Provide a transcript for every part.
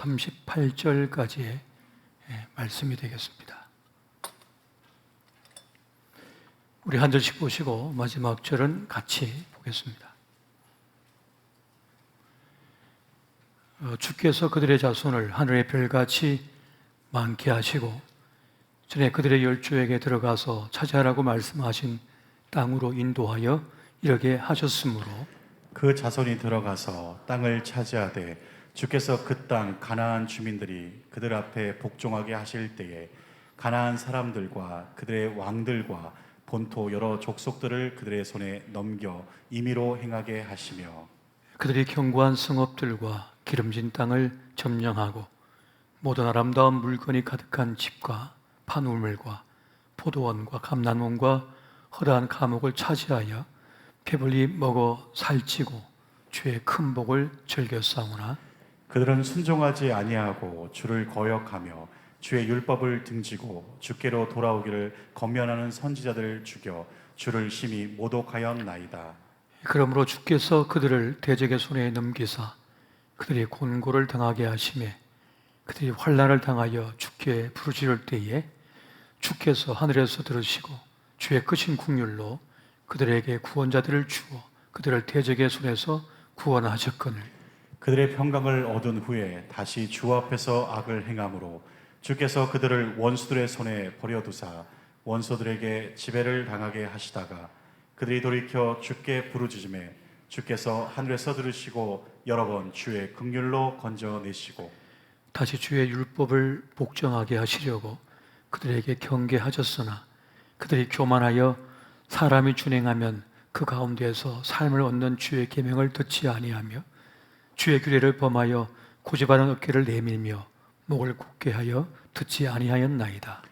38절까지의 말씀이 되겠습니다. 우리 한 절씩 보시고 마지막 절은 같이 보겠습니다. 주께서 그들의 자손을 하늘의 별같이 많게 하시고 전에 그들의 열조에게 들어가서 차지하라고 말씀하신 땅으로 인도하여 이르게 하셨으므로 그 자손이 들어가서 땅을 차지하되 주께서 그 땅 가나안 주민들이 그들 앞에 복종하게 하실 때에 가나안 사람들과 그들의 왕들과 본토 여러 족속들을 그들의 손에 넘겨 임의로 행하게 하시며 그들이 견고한 성읍들과 기름진 땅을 점령하고 모든 아름다운 물건이 가득한 집과 판우물과 포도원과 감람원과 허다한 감옥을 차지하여 배불리 먹어 살찌고 주의 큰 복을 즐겨 싸우나 그들은 순종하지 아니하고 주를 거역하며 주의 율법을 등지고 주께로 돌아오기를 권면하는 선지자들을 죽여 주를 심히 모독하였나이다. 그러므로 주께서 그들을 대적의 손에 넘기사 그들이 곤고를 당하게 하시매 그들이 환난을 당하여 주께 부르짖을 때에 주께서 하늘에서 들으시고 주의 크신 국률로 그들에게 구원자들을 주어 그들을 대적의 손에서 구원하셨거늘 그들의 평강을 얻은 후에 다시 주 앞에서 악을 행함으로 주께서 그들을 원수들의 손에 버려두사 원수들에게 지배를 당하게 하시다가 그들이 돌이켜 주께 부르짖음에 주께서 하늘에서 들으시고 여러 번 주의 긍휼로 건져내시고 다시 주의 율법을 복종하게 하시려고 그들에게 경계하셨으나 그들이 교만하여 사람이 준행하면 그 가운데에서 삶을 얻는 주의 계명을 듣지 아니하며 주의 규례를 범하여 고집하는 어깨를 내밀며 목을 굳게 하여 듣지 아니하였나이다.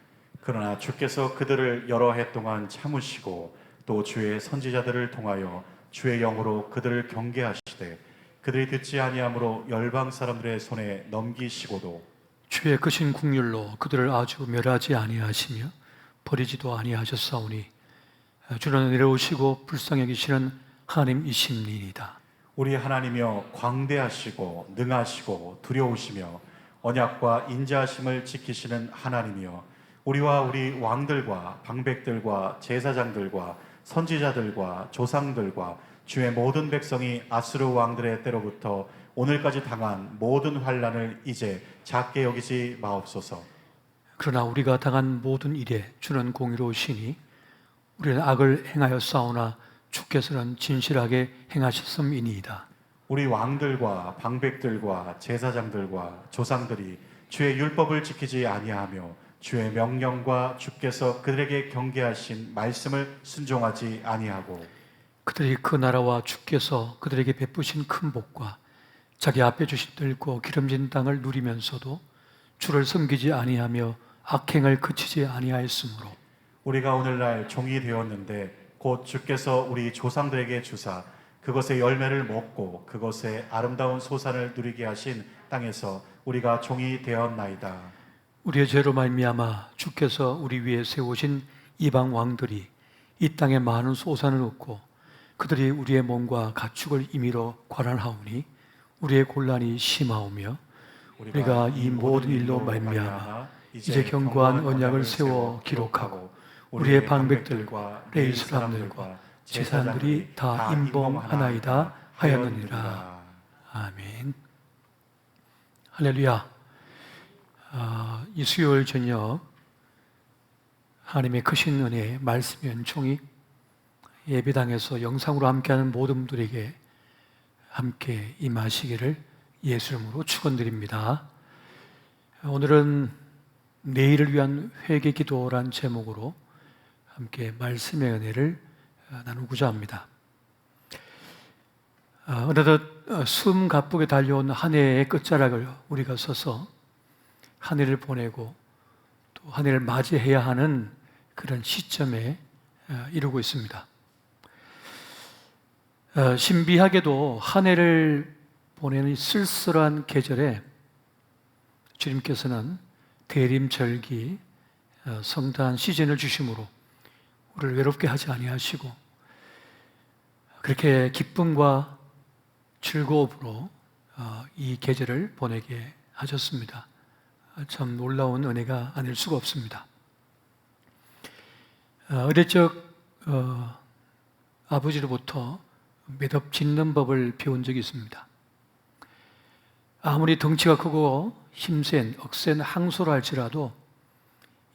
그러나 주께서 그들을 여러 해 동안 참으시고 또 주의 선지자들을 통하여 주의 영으로 그들을 경계하시되 그들이 듣지 아니하므로 열방 사람들의 손에 넘기시고도 주의 크신 국률로 그들을 아주 멸하지 아니하시며 버리지도 아니하셨사오니 주는 내려오시고 불쌍히 여기시는 하나님이심니이다. 우리 하나님이여 광대하시고 능하시고 두려우시며 언약과 인자하심을 지키시는 하나님이여 우리와 우리 왕들과 방백들과 제사장들과 선지자들과 조상들과 주의 모든 백성이 아수르 왕들의 때로부터 오늘까지 당한 모든 환난을 이제 작게 여기지 마옵소서. 그러나 우리가 당한 모든 일에 주는 공의로우시니 우리는 악을 행하여 싸우나 주께서는 진실하게 행하셨음이니이다. 우리 왕들과 방백들과 제사장들과 조상들이 주의 율법을 지키지 아니하며 주의 명령과 주께서 그들에게 경계하신 말씀을 순종하지 아니하고 그들이 그 나라와 주께서 그들에게 베푸신 큰 복과 자기 앞에 주신 늙고 기름진 땅을 누리면서도 주를 섬기지 아니하며 악행을 그치지 아니하였으므로 우리가 오늘날 종이 되었는데 곧 주께서 우리 조상들에게 주사 그것의 열매를 먹고 그것의 아름다운 소산을 누리게 하신 땅에서 우리가 종이 되었나이다. 우리의 죄로 말미암아 주께서 우리 위에 세우신 이방 왕들이 이 땅에 많은 소산을 얻고 그들이 우리의 몸과 가축을 임의로 관할하오니 우리의 곤란이 심하오며 우리가 이 모든 일로 말미암아 이제 견고한 언약을 세워 기록하고 우리의 방백들과 레위 사람들과 제사장들이 다 임봉하나이다 하였느니라. 아멘. 할렐루야. 이 수요일 저녁 하나님의 크신 은혜 말씀의 은총이 예배당에서 영상으로 함께하는 모든 분들에게 함께 임하시기를 예수 이름으로 축원드립니다. 오늘은 내일을 위한 회개 기도란 제목으로 함께 말씀의 은혜를 나누고자 합니다. 어느덧 숨 가쁘게 달려온 한 해의 끝자락을 우리가 서서 한 해를 보내고 또 한 해를 맞이해야 하는 그런 시점에 이르고 있습니다. 신비하게도 한 해를 보내는 쓸쓸한 계절에 주님께서는 대림절기 성탄 시즌을 주심으로 우리를 외롭게 하지 아니하시고 그렇게 기쁨과 즐거움으로 이 계절을 보내게 하셨습니다. 참 놀라운 은혜가 아닐 수가 없습니다. 어릴 적 아버지로부터 매듭 짓는 법을 배운 적이 있습니다. 아무리 덩치가 크고 힘센 억센 항소를 할지라도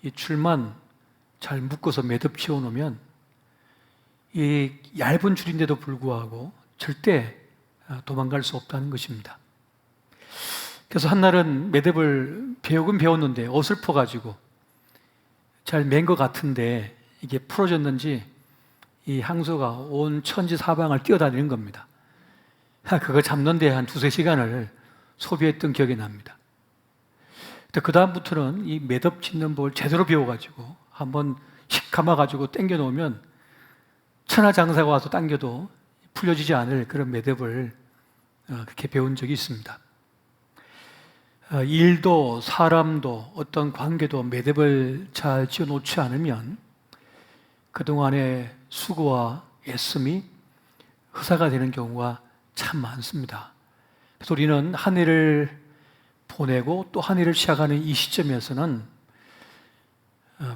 이 줄만 잘 묶어서 매듭 지어 놓으면 이 얇은 줄인데도 불구하고 절대 도망갈 수 없다는 것입니다. 그래서 한날은 매듭을 배우긴 배웠는데 어설퍼가지고 잘 맨 것 같은데 이게 풀어졌는지 이 항소가 온 천지 사방을 뛰어다니는 겁니다. 그거 잡는데 한 2-3시간을 소비했던 기억이 납니다. 그 다음부터는 이 매듭 짓는 법을 제대로 배워가지고 한번 휙 감아가지고 당겨 놓으면 천하장사가 와서 당겨도 풀려지지 않을 그런 매듭을 그렇게 배운 적이 있습니다. 일도 사람도 어떤 관계도 매듭을 잘 지어 놓지 않으면 그동안의 수고와 애씀이 허사가 되는 경우가 참 많습니다. 그래서 우리는 한 해를 보내고 또 한 해를 시작하는 이 시점에서는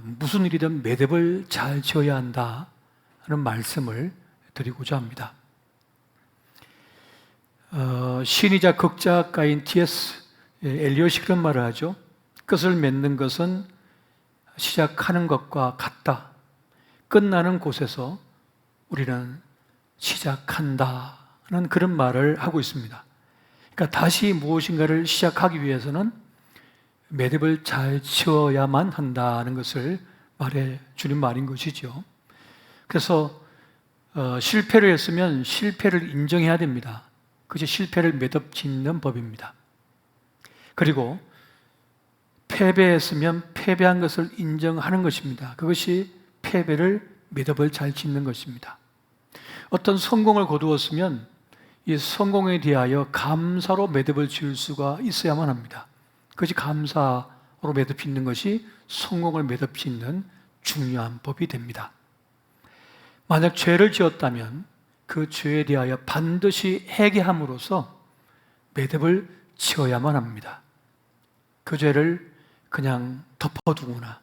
무슨 일이든 매듭을 잘 지어야 한다 하는 말씀을 드리고자 합니다. 시인이자 극작가인 T.S. 엘리엇이 그런 말을 하죠. 끝을 맺는 것은 시작하는 것과 같다. 끝나는 곳에서 우리는 시작한다는 그런 말을 하고 있습니다. 그러니까 다시 무엇인가를 시작하기 위해서는 매듭을 잘 지어야만 한다는 것을 말해 주는 말인 것이죠. 그래서 실패를 했으면 실패를 인정해야 됩니다. 그것이 실패를 매듭 짓는 법입니다. 그리고 패배했으면 패배한 것을 인정하는 것입니다. 그것이 패배를 매듭을 잘 짓는 것입니다. 어떤 성공을 거두었으면 이 성공에 대하여 감사로 매듭을 지을 수가 있어야만 합니다. 그것이 감사로 매듭 짓는 것이 성공을 매듭 짓는 중요한 법이 됩니다. 만약 죄를 지었다면 그 죄에 대하여 반드시 회개함으로써 매듭을 지어야만 합니다. 그 죄를 그냥 덮어두거나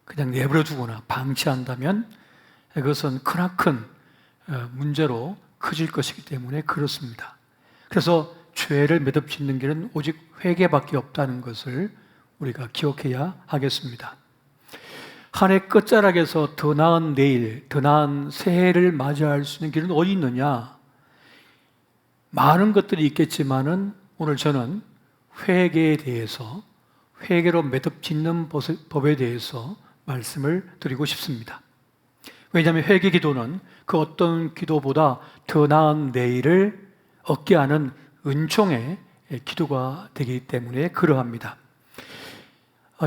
그냥 내버려두거나 방치한다면 그것은 크나큰 문제로 커질 것이기 때문에 그렇습니다. 그래서 죄를 매듭 짓는 길은 오직 회개밖에 없다는 것을 우리가 기억해야 하겠습니다. 한 해 끝자락에서 더 나은 내일, 더 나은 새해를 맞이할 수 있는 길은 어디 있느냐? 많은 것들이 있겠지만은 오늘 저는 회개에 대해서, 회개로 매듭 짓는 법에 대해서 말씀을 드리고 싶습니다. 왜냐하면 회개 기도는 그 어떤 기도보다 더 나은 내일을 얻게 하는 은총의 기도가 되기 때문에 그러합니다.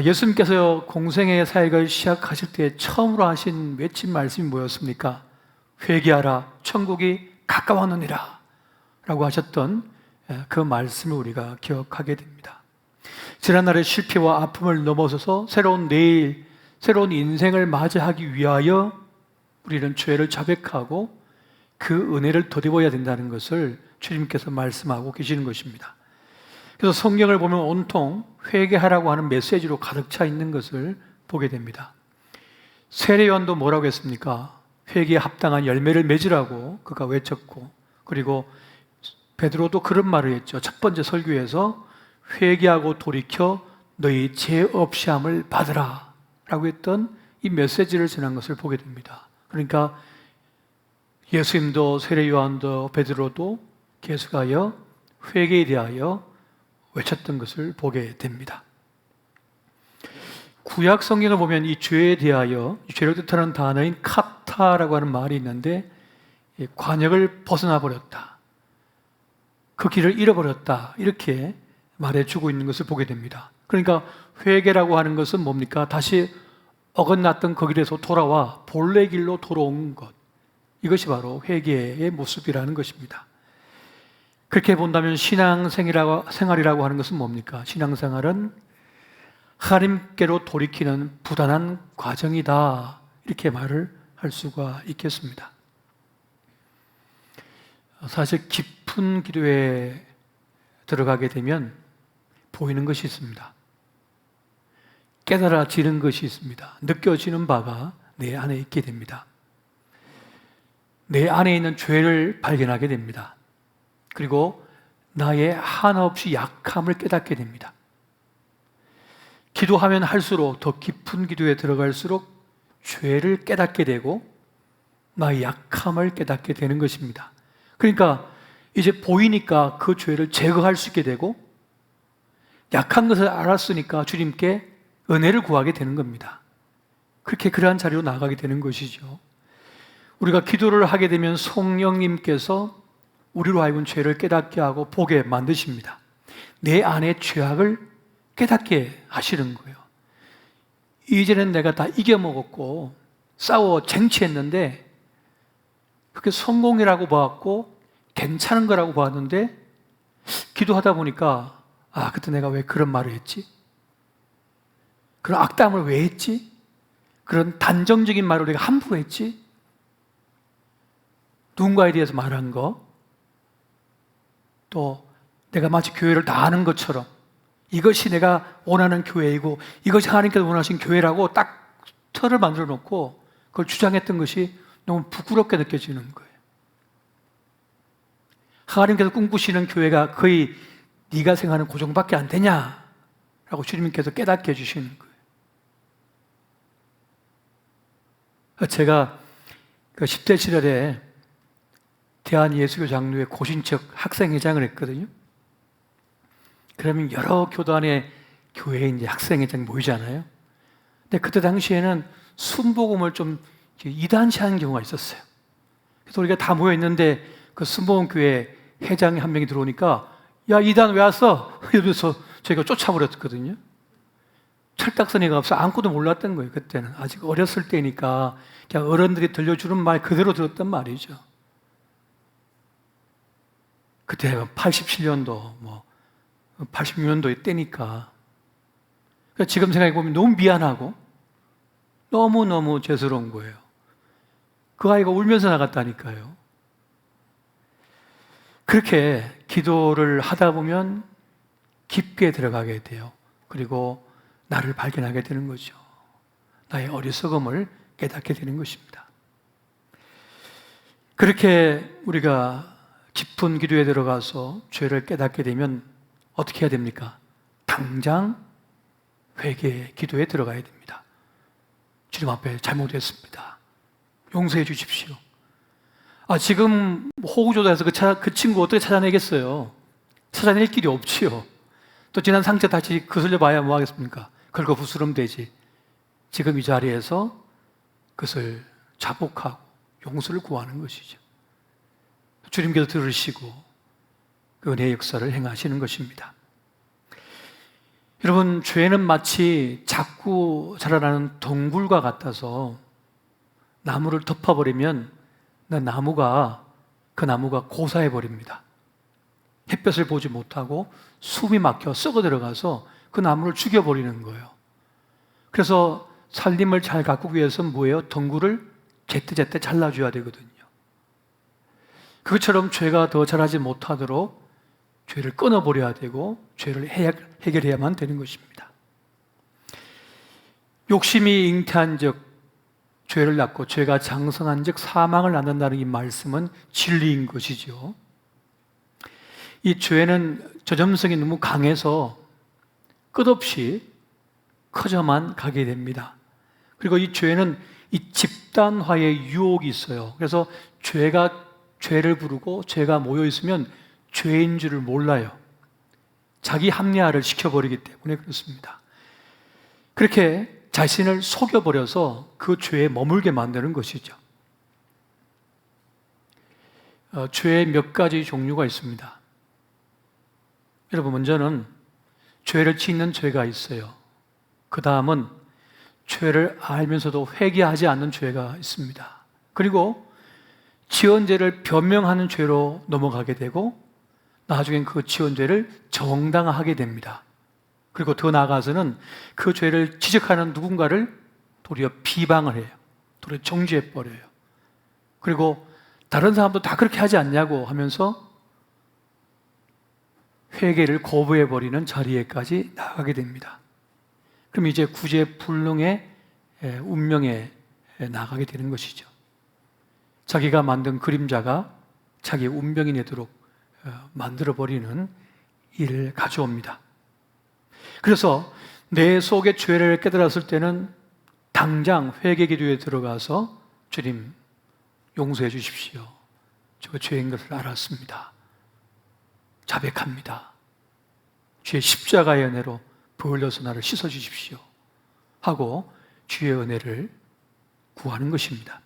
예수님께서 공생의 사역을 시작하실 때 처음으로 하신 외친 말씀이 뭐였습니까? 회개하라, 천국이 가까웠느니라 라고 하셨던 그 말씀을 우리가 기억하게 됩니다. 지난날의 실패와 아픔을 넘어서서 새로운 내일, 새로운 인생을 맞이하기 위하여 우리는 죄를 자백하고 그 은혜를 덧입어야 된다는 것을 주님께서 말씀하고 계시는 것입니다. 그래서 성경을 보면 온통 회개하라고 하는 메시지로 가득 차 있는 것을 보게 됩니다. 세례요한도 뭐라고 했습니까? 회개에 합당한 열매를 맺으라고 그가 외쳤고, 그리고 베드로도 그런 말을 했죠. 첫 번째 설교에서 회개하고 돌이켜 너희 죄 없이 함을 받으라 라고 했던 이 메시지를 전한 것을 보게 됩니다. 그러니까 예수님도 세례요한도 베드로도 계속하여 회개에 대하여 외쳤던 것을 보게 됩니다. 구약 성경을 보면 이 죄에 대하여, 죄를 뜻하는 단어인 카타라고 하는 말이 있는데 관역을 벗어나 버렸다, 그 길을 잃어버렸다, 이렇게 말해주고 있는 것을 보게 됩니다. 그러니까 회개라고 하는 것은 뭡니까? 다시 어긋났던 그 길에서 돌아와 본래 길로 돌아온 것, 이것이 바로 회개의 모습이라는 것입니다. 그렇게 본다면 신앙생활이라고 하는 것은 뭡니까? 신앙생활은 하나님께로 돌이키는 부단한 과정이다, 이렇게 말을 할 수가 있겠습니다. 사실 깊은 기도에 들어가게 되면 보이는 것이 있습니다. 깨달아지는 것이 있습니다. 느껴지는 바가 내 안에 있게 됩니다. 내 안에 있는 죄를 발견하게 됩니다. 그리고 나의 한없이 약함을 깨닫게 됩니다. 기도하면 할수록 더 깊은 기도에 들어갈수록 죄를 깨닫게 되고 나의 약함을 깨닫게 되는 것입니다. 그러니까 이제 보이니까 그 죄를 제거할 수 있게 되고 약한 것을 알았으니까 주님께 은혜를 구하게 되는 겁니다. 그렇게 그러한 자리로 나아가게 되는 것이죠. 우리가 기도를 하게 되면 성령님께서 우리로 하여금 죄를 깨닫게 하고 보게 만드십니다. 내 안의 죄악을 깨닫게 하시는 거예요. 이제는 내가 다 이겨먹었고 싸워 쟁취했는데 그게 성공이라고 봤고 괜찮은 거라고 봤는데 기도하다 보니까 그때 내가 왜 그런 말을 했지? 그런 악담을 왜 했지? 그런 단정적인 말을 내가 함부로 했지? 누군가에 대해서 말한 거, 또 내가 마치 교회를 다 아는 것처럼 이것이 내가 원하는 교회이고 이것이 하나님께서 원하신 교회라고 딱 틀을 만들어 놓고 그걸 주장했던 것이 너무 부끄럽게 느껴지는 거예요. 하나님께서 꿈꾸시는 교회가 거의 네가 생각하는 그 정도밖에 안 되냐라고 주님께서 깨닫게 해주시는 거예요. 제가 그 10대 시절에 대한예수교 장로회 고신척 학생회장을 했거든요. 그러면 여러 교단의 교회에 이제 학생회장 모이잖아요. 근데 그때 당시에는 순복음을 좀 이단시하는 경우가 있었어요. 그래서 우리가 다 모여 있는데 그 순복음 교회 회장이 한 명이 들어오니까 야, 이단 왜 왔어? 이러면서 저희가 쫓아버렸거든요. 철딱서니가 없어 아무것도 몰랐던 거예요. 그때는 아직 어렸을 때니까 그냥 어른들이 들려주는 말 그대로 들었단 말이죠. 그때 87년도 86년도에 때니까 지금 생각해보면 너무 미안하고 너무너무 죄스러운 거예요. 그 아이가 울면서 나갔다니까요. 그렇게 기도를 하다 보면 깊게 들어가게 돼요. 그리고 나를 발견하게 되는 거죠. 나의 어리석음을 깨닫게 되는 것입니다. 그렇게 우리가 깊은 기도에 들어가서 죄를 깨닫게 되면 어떻게 해야 됩니까? 당장 회개 기도에 들어가야 됩니다. 주님 앞에 잘못했습니다. 용서해 주십시오. 지금 호구조사에서 그 친구 어떻게 찾아내겠어요? 찾아낼 길이 없지요. 또 지난 상처 다시 거슬려 봐야 뭐 하겠습니까? 긁어부스럼 되지. 지금 이 자리에서 그것을 자복하고 용서를 구하는 것이죠. 주님께서 들으시고 그 은혜의 역사를 행하시는 것입니다. 여러분, 죄는 마치 자꾸 자라나는 동굴과 같아서 나무를 덮어버리면 그 나무가 고사해버립니다. 햇볕을 보지 못하고 숨이 막혀 썩어 들어가서 그 나무를 죽여버리는 거예요. 그래서 살림을 잘 가꾸기 위해서는 뭐예요? 덩굴을 제때제때 잘라줘야 되거든요. 그것처럼 죄가 더 자라지 못하도록 죄를 끊어버려야 되고 죄를 해결해야만 되는 것입니다. 욕심이 잉태한 적 죄를 낳고 죄가 장성한 적 사망을 낳는다는 이 말씀은 진리인 것이죠. 이 죄는 저점성이 너무 강해서 끝없이 커져만 가게 됩니다. 그리고 이 죄는 이 집단화의 유혹이 있어요. 그래서 죄를 부르고 죄가 모여 있으면 죄인 줄을 몰라요. 자기 합리화를 시켜버리기 때문에 그렇습니다. 그렇게 자신을 속여버려서 그 죄에 머물게 만드는 것이죠. 죄의 몇 가지 종류가 있습니다. 여러분, 먼저는 죄를 짓는 죄가 있어요. 그 다음은 죄를 알면서도 회개하지 않는 죄가 있습니다. 그리고 지은 죄를 변명하는 죄로 넘어가게 되고 나중엔 그 지은 죄를 정당화하게 됩니다. 그리고 더 나아가서는 그 죄를 지적하는 누군가를 도리어 비방을 해요. 도리어 정죄해버려요. 그리고 다른 사람도 다 그렇게 하지 않냐고 하면서 회개를 거부해버리는 자리에까지 나가게 됩니다. 그럼 이제 구제불능의 운명에 나가게 되는 것이죠. 자기가 만든 그림자가 자기의 운명이 되도록 만들어버리는 일을 가져옵니다. 그래서 내 속의 죄를 깨달았을 때는 당장 회개 기도에 들어가서 주님 용서해 주십시오. 제가 죄인 것을 알았습니다. 자백합니다. 주의 십자가의 은혜로 버을려서 나를 씻어 주십시오. 하고 주의 은혜를 구하는 것입니다.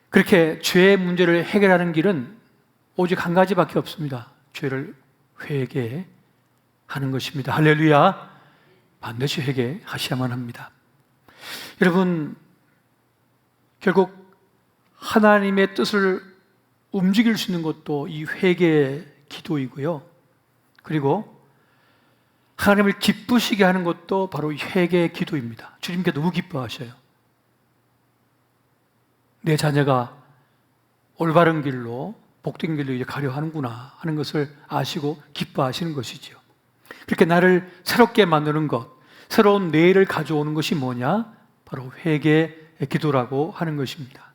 그렇게 죄의 문제를 해결하는 길은 오직 한 가지밖에 없습니다. 죄를 회개하는 것입니다. 할렐루야! 반드시 회개하셔야만 합니다. 여러분, 결국 하나님의 뜻을 움직일 수 있는 것도 이 회개의 기도이고요. 그리고 하나님을 기쁘시게 하는 것도 바로 이 회개의 기도입니다. 주님께 너무 기뻐하셔요. 내 자녀가 올바른 길로 복된 길로 이제 가려 하는구나 하는 것을 아시고 기뻐하시는 것이지요. 그렇게 나를 새롭게 만드는 것, 새로운 내일을 가져오는 것이 뭐냐? 바로 회개의 기도라고 하는 것입니다.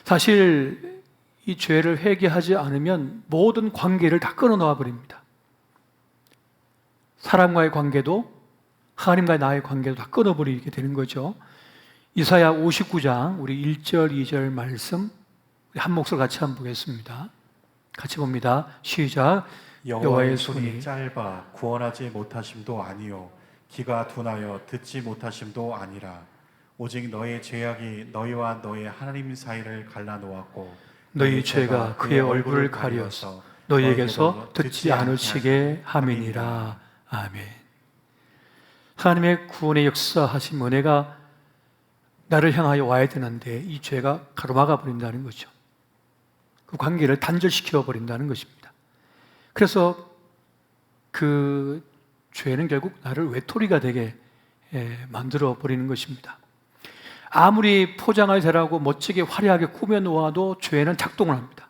사실 이 죄를 회개하지 않으면 모든 관계를 다 끊어놓아 버립니다. 사람과의 관계도 하나님과의 나의 관계도 다 끊어버리게 되는 거죠. 이사야 59장 우리 1절 2절 말씀 한 목소리 같이 한번 보겠습니다. 같이 봅니다. 시작. 여호와의 손이 짧아 구원하지 못하심도 아니요 귀가 둔하여 듣지 못하심도 아니라 오직 너의 죄악이 너희와 너의 하나님 사이를 갈라놓았고 너희 죄가 그의 얼굴을 가려서 너희에게서 듣지 않으시게 함이니라. 아멘. 하나님의 구원의 역사하신 은혜가 나를 향하여 와야 되는데 이 죄가 가로막아 버린다는 거죠. 그 관계를 단절시켜 버린다는 것입니다. 그래서 그 죄는 결국 나를 외톨이가 되게 만들어 버리는 것입니다. 아무리 포장을 잘하고 멋지게 화려하게 꾸며 놓아도 죄는 작동을 합니다.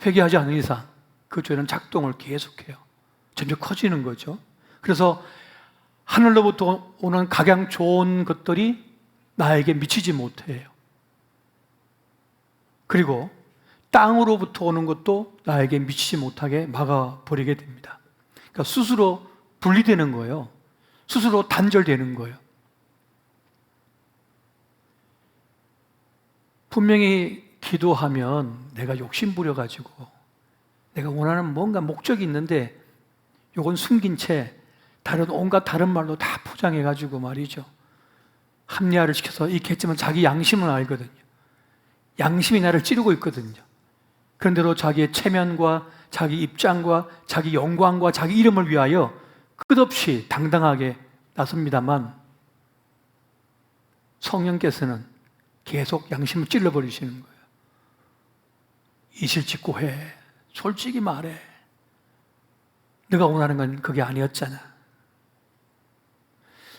회개하지 않는 이상 그 죄는 작동을 계속해요. 점점 커지는 거죠. 그래서 하늘로부터 오는 각양 좋은 것들이 나에게 미치지 못해요. 그리고 땅으로부터 오는 것도 나에게 미치지 못하게 막아버리게 됩니다. 그러니까 스스로 분리되는 거예요. 스스로 단절되는 거예요. 분명히 기도하면 내가 욕심 부려가지고 내가 원하는 뭔가 목적이 있는데 요건 숨긴 채 온갖 다른 말로 다 포장해가지고 말이죠. 합리화를 시켜서 있겠지만 자기 양심은 알거든요. 양심이 나를 찌르고 있거든요. 그런데도 자기의 체면과 자기 입장과 자기 영광과 자기 이름을 위하여 끝없이 당당하게 나섭니다만 성령께서는 계속 양심을 찔러버리시는 거예요. 이실직고 해. 솔직히 말해. 네가 원하는 건 그게 아니었잖아.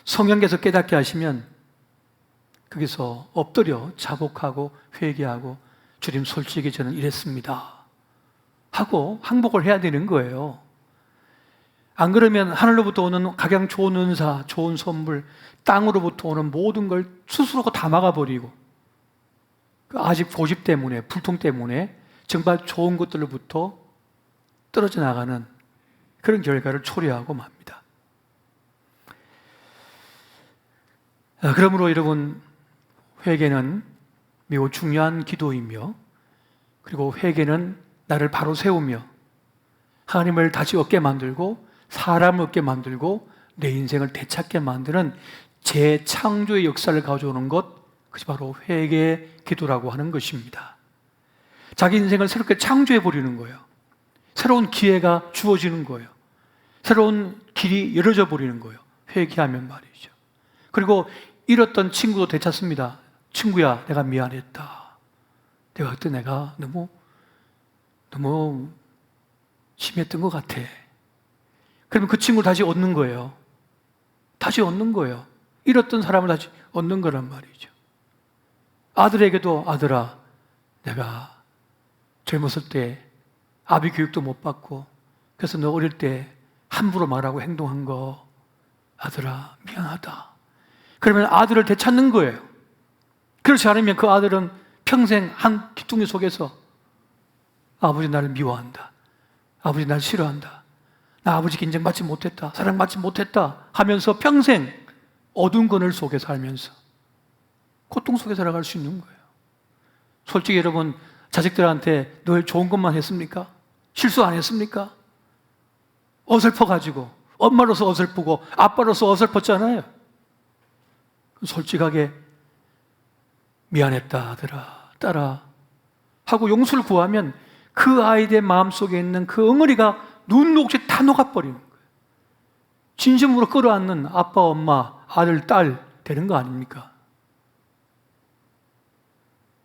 성령께서 깨닫게 하시면 거기서 엎드려 자복하고 회개하고 주님 솔직히 저는 이랬습니다 하고 항복을 해야 되는 거예요. 안 그러면 하늘로부터 오는 각양 좋은 은사, 좋은 선물, 땅으로부터 오는 모든 걸 스스로가 다 막아버리고 아직 고집 때문에, 불통 때문에 정말 좋은 것들로부터 떨어져 나가는 그런 결과를 초래하고 맙니다. 그러므로 여러분, 회개는 매우 중요한 기도이며, 그리고 회개는 나를 바로 세우며 하나님을 다시 얻게 만들고 사람을 얻게 만들고 내 인생을 되찾게 만드는 재창조의 역사를 가져오는 것, 그것이 바로 회개의 기도라고 하는 것입니다. 자기 인생을 새롭게 창조해 버리는 거예요. 새로운 기회가 주어지는 거예요. 새로운 길이 열어져 버리는 거예요. 회개하면 말이죠. 그리고 잃었던 친구도 되찾습니다. 친구야, 내가 미안했다. 그때 내가 너무 심했던 것 같아. 그러면 그 친구를 다시 얻는 거예요. 다시 얻는 거예요. 잃었던 사람을 다시 얻는 거란 말이죠. 아들에게도 아들아, 내가 젊었을 때 아비 교육도 못 받고, 그래서 너 어릴 때 함부로 말하고 행동한 거 아들아 미안하다. 그러면 아들을 되찾는 거예요. 그렇지 않으면 그 아들은 평생 한 귀퉁이 속에서 아버지 나를 미워한다, 아버지 나를 싫어한다, 나 아버지께 인정받지 못했다, 사랑받지 못했다 하면서 평생 어두운 그늘 속에 살면서 고통 속에 살아갈 수 있는 거예요. 솔직히 여러분, 자식들한테 늘 좋은 것만 했습니까? 실수 안 했습니까? 어설퍼가지고, 엄마로서 어설프고 아빠로서 어설펐잖아요. 솔직하게 미안했다 아들아 딸아 하고 용서를 구하면 그 아이의 마음속에 있는 그 엉어리가 눈 녹지 다 녹아버리는 거예요. 진심으로 끌어안는 아빠 엄마 아들 딸 되는 거 아닙니까?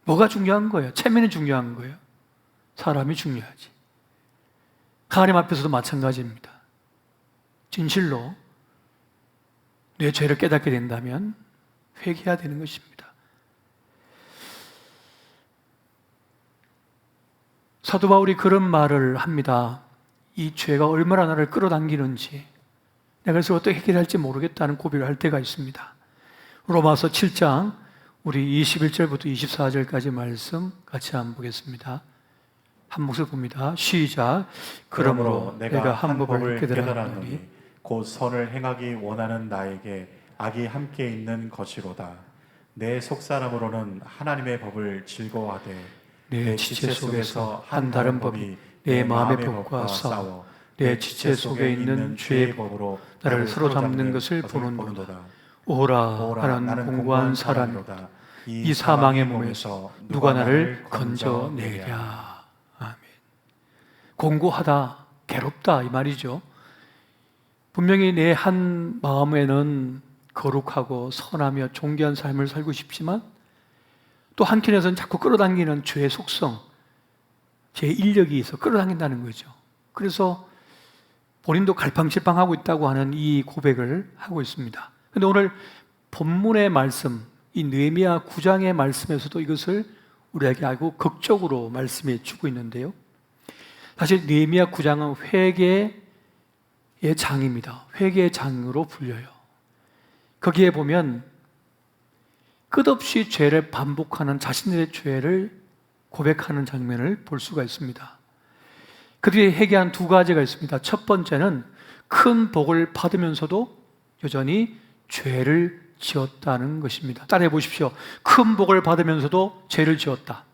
뭐가 중요한 거예요? 체면이 중요한 거예요? 사람이 중요하지. 하나님 앞에서도 마찬가지입니다. 진실로 내 죄를 깨닫게 된다면 회개해야 되는 것입니다. 사도 바울이 그런 말을 합니다. 이 죄가 얼마나 나를 끌어당기는지, 내가 그래서 어떻게 해결할지 모르겠다는 고백을 할 때가 있습니다. 로마서 7장 우리 21절부터 24절까지 말씀 같이 한번 보겠습니다. 한 목소리 봅니다. 시작. 그러므로 내가 한 법을 깨달았노니 곧 선을 행하기 원하는 나에게 악이 함께 있는 것이로다. 내 속사람으로는 하나님의 법을 즐거워하되 내 지체 속에서 한 다른 법이 내 마음의 법과 싸워 내 지체 속에 있는 죄의 법으로 나를 사로잡는 것을 보는도다. 오라, 나는 공고한 사람이로다. 이 사망의 몸에서 누가 나를 건져내랴. 아멘. 공고하다, 괴롭다 이 말이죠. 분명히 내 한 마음에는 거룩하고 선하며 존귀한 삶을 살고 싶지만 또 한켠에서는 자꾸 끌어당기는 죄의 속성, 죄의 인력이 있어 끌어당긴다는 거죠. 그래서 본인도 갈팡질팡하고 있다고 하는 이 고백을 하고 있습니다. 그런데 오늘 본문의 말씀, 이 느헤미야 9장의 말씀에서도 이것을 우리에게 아주 극적으로 말씀해 주고 있는데요. 사실 느헤미야 9장은 회개의 장입니다. 회개의 장으로 불려요. 거기에 보면 끝없이 죄를 반복하는 자신들의 죄를 고백하는 장면을 볼 수가 있습니다. 그들이 회개한 두 가지가 있습니다. 첫 번째는 큰 복을 받으면서도 여전히 죄를 지었다는 것입니다. 따라해 보십시오. 큰 복을 받으면서도 죄를 지었다.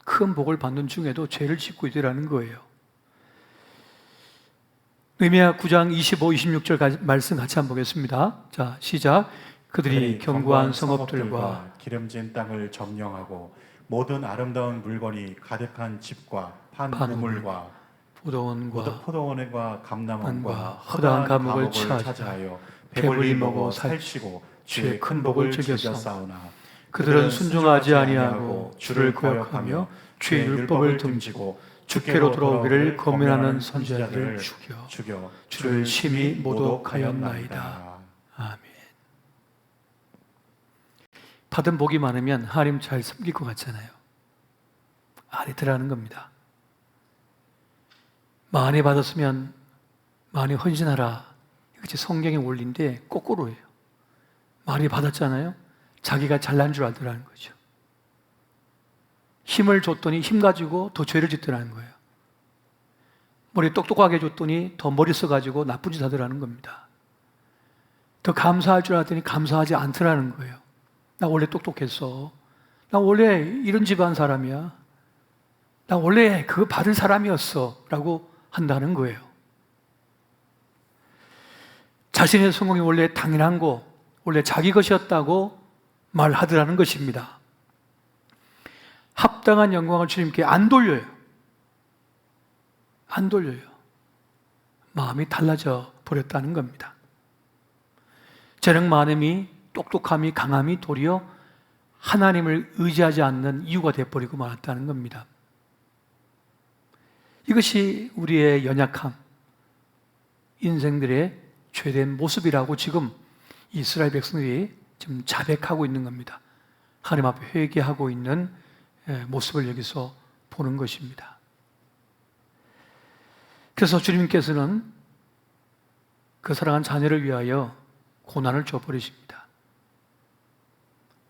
큰 복을 받는 중에도 죄를 짓고 있더라는 거예요. 느헤미야 9장 25, 26절 말씀 같이 한번 보겠습니다. 자, 시작. 그들이 견고한 성읍들과 기름진 땅을 점령하고 모든 아름다운 물건이 가득한 집과 판 우물과 포도원과 감람원과 허다한 감옥을 차지하여 배불리 먹어 살치고 주의 큰 복을 즐겨 싸우나 그들은 순종하지 아니하고 주를 거역하며 주의 율법을 등지고 주께로 돌아오기를 고민하는 선지자들을 죽여 주를 심히 모독하였나이다. 아멘. 받은 복이 많으면 하나님 잘 섬길 것 같잖아요. 아니더라는 겁니다. 많이 받았으면 많이 헌신하라. 이것이 성경의 원리인데 거꾸로예요. 많이 받았잖아요. 자기가 잘난 줄 알더라는 거죠. 힘을 줬더니 힘 가지고 더 죄를 짓더라는 거예요. 머리 똑똑하게 줬더니 더 머리 써가지고 나쁜 짓 하더라는 겁니다. 더 감사할 줄 알았더니 감사하지 않더라는 거예요. 나 원래 똑똑했어. 나 원래 이런 집안 사람이야. 나 원래 그거 받을 사람이었어. 라고 한다는 거예요. 자신의 성공이 원래 당연한 거, 원래 자기 것이었다고 말하더라는 것입니다. 합당한 영광을 주님께 안 돌려요. 안 돌려요. 마음이 달라져 버렸다는 겁니다. 재능 많음이, 똑똑함이, 강함이 도리어 하나님을 의지하지 않는 이유가 되어버리고 말았다는 겁니다. 이것이 우리의 연약함, 인생들의 죄된 모습이라고 지금 이스라엘 백성들이 지금 자백하고 있는 겁니다. 하나님 앞에 회개하고 있는 모습을 여기서 보는 것입니다. 그래서 주님께서는 그 사랑한 자녀를 위하여 고난을 줘버리십니다.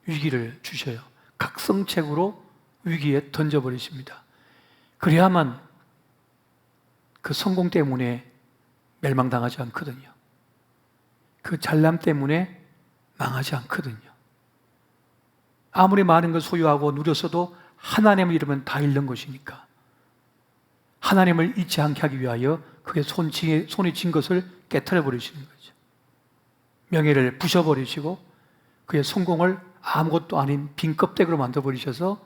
위기를 주셔요. 각성책으로 위기에 던져버리십니다. 그래야만 그 성공 때문에 멸망당하지 않거든요. 그 잘남 때문에 망하지 않거든요. 아무리 많은 걸 소유하고 누렸어도 하나님을 잃으면 다 잃는 것이니까 하나님을 잊지 않게 하기 위하여 그의 손이 쥔 것을 깨트려 버리시는 거죠. 명예를 부셔버리시고 그의 성공을 아무것도 아닌 빈 껍데기로 만들어버리셔서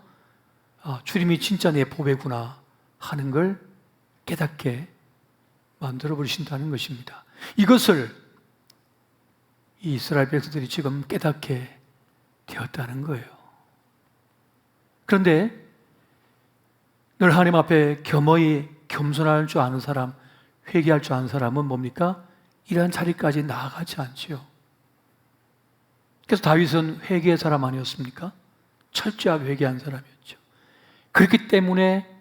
주님이 진짜 내 보배구나 하는 걸 깨닫게 만들어버리신다는 것입니다. 이것을 이 이스라엘 백성들이 지금 깨닫게 되었다는 거예요. 그런데 늘 하나님 앞에 겸허히 겸손할 줄 아는 사람, 회개할 줄 아는 사람은 뭡니까? 이러한 자리까지 나아가지 않지요. 그래서 다윗은 회개의 사람 아니었습니까? 철저하게 회개한 사람이었죠. 그렇기 때문에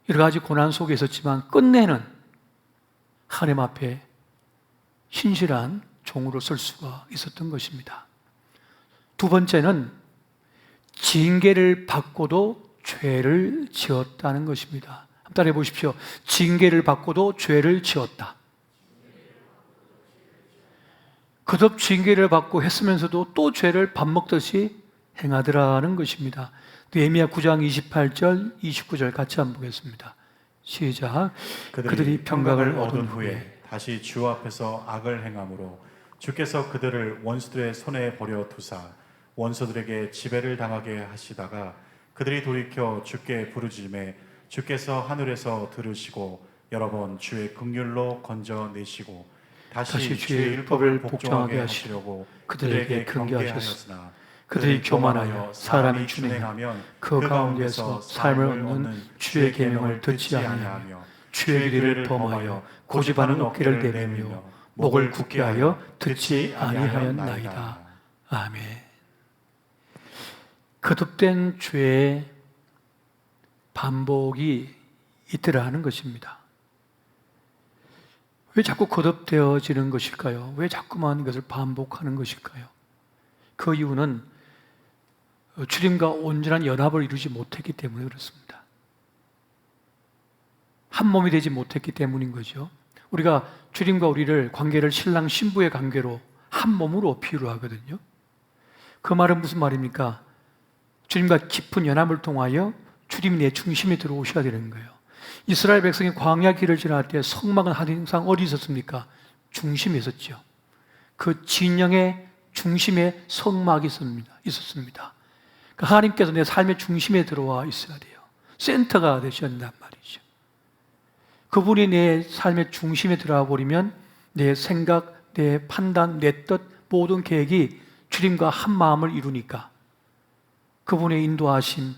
여러 가지 고난 속에 있었지만 끝내는 하나님 앞에 신실한 종으로 쓸 수가 있었던 것입니다. 두 번째는 징계를 받고도 죄를 지었다는 것입니다. 한번 따라해 보십시오. 징계를 받고도 죄를 지었다. 거듭 징계를 받고 했으면서도 또 죄를 밥 먹듯이 행하더라는 것입니다. 느헤미야 9장 28절, 29절 같이 한번 보겠습니다. 시작. 그들이 평강을 얻은 후에 다시 주 앞에서 악을 행함으로 주께서 그들을 원수들의 손에 버려 두사 원수들에게 지배를 당하게 하시다가 그들이 돌이켜 주께 부르짖음에 주께서 하늘에서 들으시고 여러 번 주의 긍휼로 건져내시고 다시 주의 율법을 복종하게 하시려고 그들에게 경계하셨으나 그들이 교만하여 사람이 준행하면 그 가운데서 삶을 얻는 주의 계명을 듣지 아니하며 주의 길을 범하여 고집하는 어깨를 내밀며 목을 굳게 하여 듣지 아니하였나이다. 아멘. 거듭된 죄의 반복이 있더라 하는 것입니다. 왜 자꾸 거듭되어지는 것일까요? 왜 자꾸만 이것을 반복하는 것일까요? 그 이유는 주님과 온전한 연합을 이루지 못했기 때문에 그렇습니다. 한 몸이 되지 못했기 때문인 거죠. 우리가 주님과 우리를 관계를 신랑 신부의 관계로 한 몸으로 비유를 하거든요. 그 말은 무슨 말입니까? 주님과 깊은 연합을 통하여 주님이 내 중심에 들어오셔야 되는 거예요. 이스라엘 백성이 광야 길을 지날 때 성막은 항상 어디 있었습니까? 중심에 있었죠. 그 진영의 중심에 성막이 있었습니다. 그러니까 하나님께서 내 삶의 중심에 들어와 있어야 돼요. 센터가 되셔야 된단 말이죠. 그분이 내 삶의 중심에 들어와 버리면 내 생각, 내 판단, 내 뜻, 모든 계획이 주님과 한 마음을 이루니까 그분의 인도하심,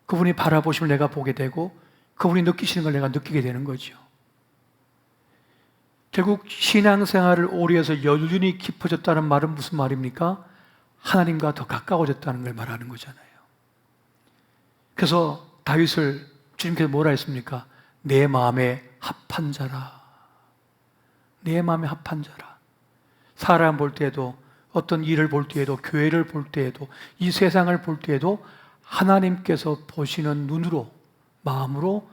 그분이 바라보심을 내가 보게 되고 그분이 느끼시는 걸 내가 느끼게 되는 거죠. 결국 신앙생활을 오래 해서 연륜이 깊어졌다는 말은 무슨 말입니까? 하나님과 더 가까워졌다는 걸 말하는 거잖아요. 그래서 다윗을 주님께서 뭐라 했습니까? 내 마음에 합한 자라. 내 마음에 합한 자라. 사람 볼 때에도 어떤 일을 볼 때에도 교회를 볼 때에도 이 세상을 볼 때에도 하나님께서 보시는 눈으로 마음으로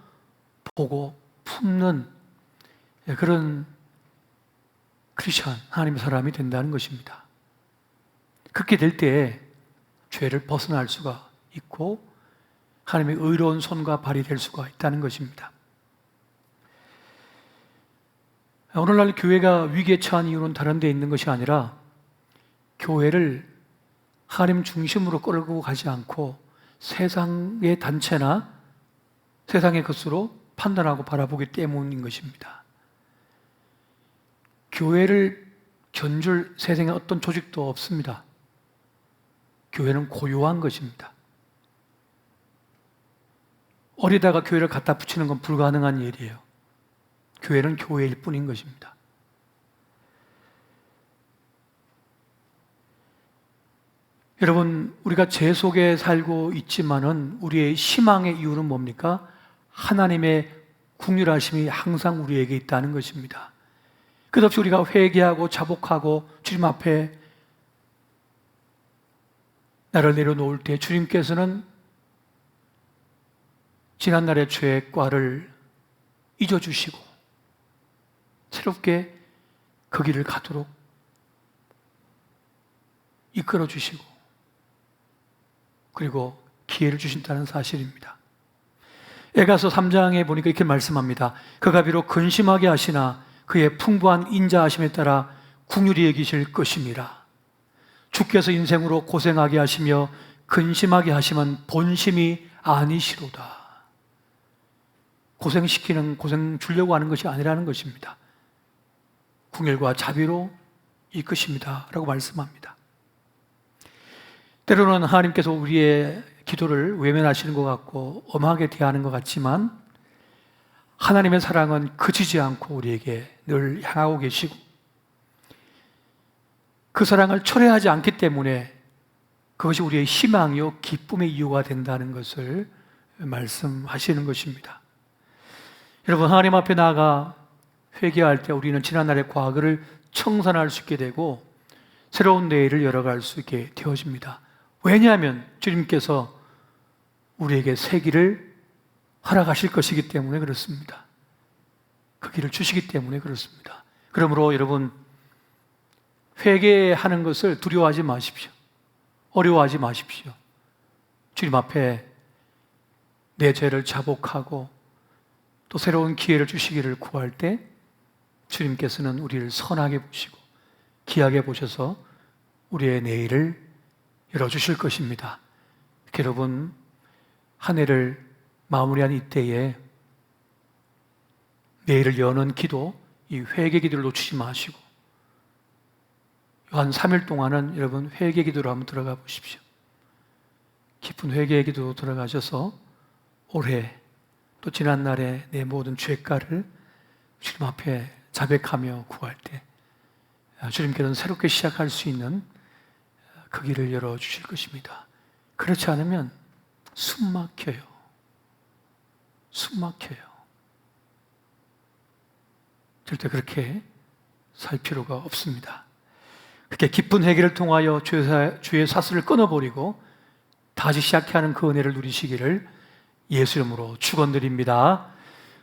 보고 품는 그런 크리스천 하나님의 사람이 된다는 것입니다. 그렇게 될 때 죄를 벗어날 수가 있고 하나님의 의로운 손과 발이 될 수가 있다는 것입니다. 오늘날 교회가 위기에 처한 이유는 다른 데 있는 것이 아니라 교회를 하나님 중심으로 끌고 가지 않고 세상의 단체나 세상의 것으로 판단하고 바라보기 때문인 것입니다. 교회를 견줄 세상에 어떤 조직도 없습니다. 교회는 고요한 것입니다. 어디다가 교회를 갖다 붙이는 건 불가능한 일이에요. 교회는 교회일 뿐인 것입니다. 여러분, 우리가 죄 속에 살고 있지만은 우리의 희망의 이유는 뭡니까? 하나님의 긍휼하심이 항상 우리에게 있다는 것입니다. 끝없이 우리가 회개하고 자복하고 주님 앞에 나를 내려놓을 때 주님께서는 지난날의 죄의 꽈를 잊어주시고 새롭게 그 길을 가도록 이끌어주시고 그리고 기회를 주신다는 사실입니다. 에가서 3장에 보니까 이렇게 말씀합니다. 그가 비록 근심하게 하시나 그의 풍부한 인자하심에 따라 긍휼히 여기실 것임이라. 주께서 인생으로 고생하게 하시며 근심하게 하시면 본심이 아니시로다. 고생 주려고 하는 것이 아니라는 것입니다. 긍휼과 자비로 이끄십니다 라고 말씀합니다. 때로는 하나님께서 우리의 기도를 외면하시는 것 같고 엄하게 대하는 것 같지만 하나님의 사랑은 그치지 않고 우리에게 늘 향하고 계시고 그 사랑을 초래하지 않기 때문에 그것이 우리의 희망이요 기쁨의 이유가 된다는 것을 말씀하시는 것입니다. 여러분, 하나님 앞에 나아가 회개할 때 우리는 지난날의 과거를 청산할 수 있게 되고 새로운 내일을 열어갈 수 있게 되어집니다. 왜냐하면 주님께서 우리에게 새 길을 허락하실 것이기 때문에 그렇습니다. 그 길을 주시기 때문에 그렇습니다. 그러므로 여러분, 회개하는 것을 두려워하지 마십시오. 어려워하지 마십시오. 주님 앞에 내 죄를 자복하고 또 새로운 기회를 주시기를 구할 때 주님께서는 우리를 선하게 보시고 귀하게 보셔서 우리의 내일을 열어주실 것입니다. 여러분, 한 해를 마무리한 이때에 내일을 여는 기도, 이 회개 기도를 놓치지 마시고 한 3일 동안은 여러분 회개 기도로 한번 들어가 보십시오. 깊은 회개 기도 들어가셔서 올해 또 지난날의 내 모든 죄가를 주님 앞에 자백하며 구할 때 주님께서는 새롭게 시작할 수 있는 그 길을 열어주실 것입니다. 그렇지 않으면 숨 막혀요. 절대 그렇게 살 필요가 없습니다. 그렇게 깊은 회개를 통하여 죄의 사슬을 끊어버리고 다시 시작하는 그 은혜를 누리시기를 예수 이름으로 축원드립니다.